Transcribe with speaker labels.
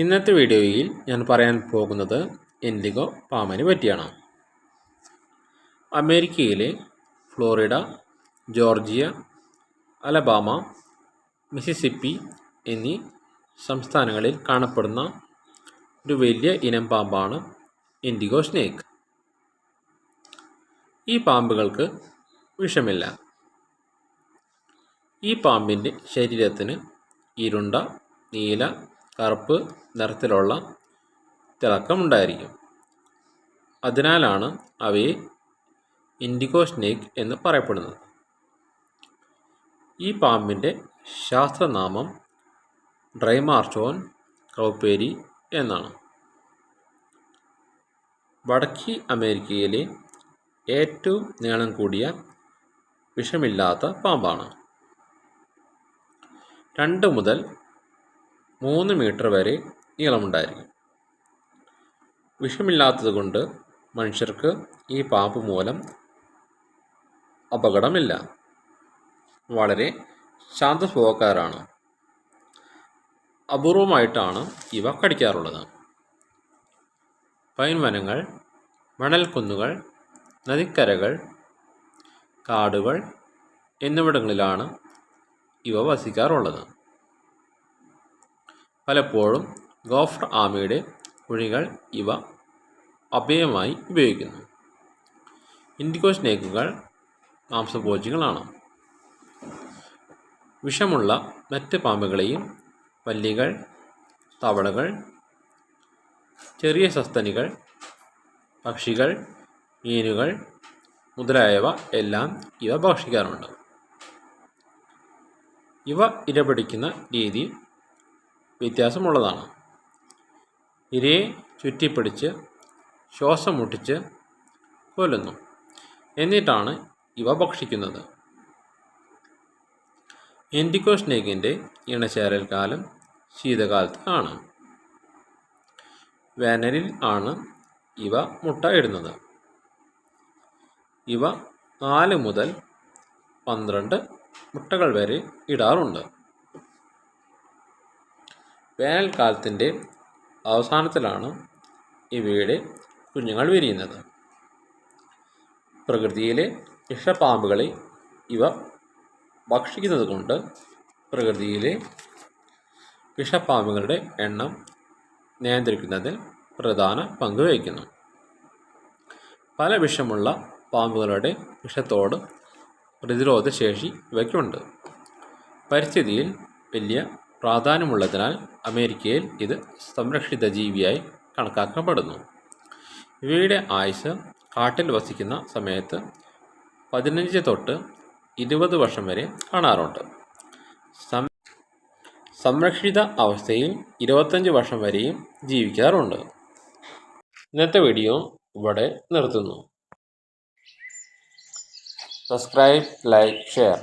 Speaker 1: ഇന്നത്തെ വീഡിയോയിൽ ഞാൻ പറയാൻ പോകുന്നത് ഇൻഡിഗോ പാമ്പിനെ പറ്റിയാണ്. അമേരിക്കയിലെ ഫ്ലോറിഡ, ജോർജിയ, അലബാമ, മിസിസിപ്പി എന്നീ സംസ്ഥാനങ്ങളിൽ കാണപ്പെടുന്ന ഒരു വലിയ ഇനം പാമ്പാണ് ഇൻഡിഗോ സ്നേക്ക്. ഈ പാമ്പുകൾക്ക് വിഷമില്ല. ഈ പാമ്പിൻ്റെ ശരീരത്തിന് ഇരുണ്ട, നീല, കറുപ്പ് നിറത്തിലുള്ള തിളക്കമുണ്ടായിരിക്കും. അതിനാലാണ് അവയെ ഇൻഡിഗോ സ്നേക്ക് എന്ന് പറയപ്പെടുന്നത്. ഈ പാമ്പിൻ്റെ ശാസ്ത്രനാമം ഡ്രൈമാർച്ചോൻ കൗപ്പേരി എന്നാണ്. വടക്കേ അമേരിക്കയിലെ ഏറ്റവും നീളം കൂടിയ വിഷമില്ലാത്ത പാമ്പാണ്. 2 മുതൽ 3 മീറ്റർ വരെ നീളമുണ്ടായിരിക്കും. വിഷമില്ലാത്തതുകൊണ്ട് മനുഷ്യർക്ക് ഈ പാമ്പ് മൂലം അപകടമില്ല. വളരെ ശാന്ത സ്വഭാവക്കാരാണ്. അപൂർവമായിട്ടാണ് ഇവ കടിക്കാറുള്ളത്. പൈൻ വനങ്ങൾ, മണൽക്കുന്നുകൾ, നദിക്കരകൾ, കാടുകൾ എന്നിവിടങ്ങളിലാണ് ഇവ വസിക്കാറുള്ളത്. പലപ്പോഴും ഗോഫർ ആമയുടെ കുഴികൾ ഇവ അഭയമായി ഉപയോഗിക്കുന്നു. ഇൻഡിഗോ സ്നേക്കുകൾ മാംസഭോജികളാണ്. വിഷമുള്ള മറ്റ് പാമ്പുകളെയും പല്ലികൾ, തവളകൾ, ചെറിയ സസ്തനികൾ, പക്ഷികൾ, മീനുകൾ മുതലായവ എല്ലാം ഇവ ഭക്ഷിക്കാറുണ്ട്. ഇവ ഇരപിടിക്കുന്ന രീതി വ്യത്യാസമുള്ളതാണ്. ഇരയെ ചുറ്റിപ്പിടിച്ച് ശ്വാസം മുട്ടിച്ച് കൊല്ലുന്നു. എന്നിട്ടാണ് ഇവ ഭക്ഷിക്കുന്നത്. ഇൻഡിഗോ സ്നേക്കിൻ്റെ ഇണചേരൽ കാലം ശീതകാലത്ത് ആണ്. വേനലിൽ ആണ് ഇവ മുട്ട ഇടുന്നത്. ഇവ 4 മുതൽ 12 മുട്ടകൾ വരെ ഇടാറുണ്ട്. വേനൽക്കാലത്തിൻ്റെ അവസാനത്തിലാണ് ഇവയുടെ കുഞ്ഞുങ്ങൾ വിരിയുന്നത്. പ്രകൃതിയിലെ വിഷപ്പാമ്പുകളെ ഇവ ഭക്ഷിക്കുന്നത് കൊണ്ട് പ്രകൃതിയിലെ വിഷപ്പാമ്പുകളുടെ എണ്ണം നിയന്ത്രിക്കുന്നതിൽ പ്രധാന പങ്ക് വഹിക്കുന്നു. പല വിഷമുള്ള പാമ്പുകളുടെ വിഷത്തോട് പ്രതിരോധശേഷി ഇവയ്ക്കുണ്ട്. പരിസ്ഥിതിയിൽ വലിയ പ്രാധാന്യമുള്ളതിനാൽ അമേരിക്കയിൽ ഇത് സംരക്ഷിത ജീവിയായി കണക്കാക്കപ്പെടുന്നു. ഇവയുടെ ആയുസ് കാട്ടിൽ വസിക്കുന്ന സമയത്ത് 15 തൊട്ട് 20 വർഷം വരെ കാണാറുണ്ട്. സംരക്ഷിത അവസ്ഥയിൽ 25 വർഷം വരെയും ജീവിക്കാറുണ്ട്. ഇന്നത്തെ വീഡിയോ ഇവിടെ നിർത്തുന്നു. Subscribe, like, share.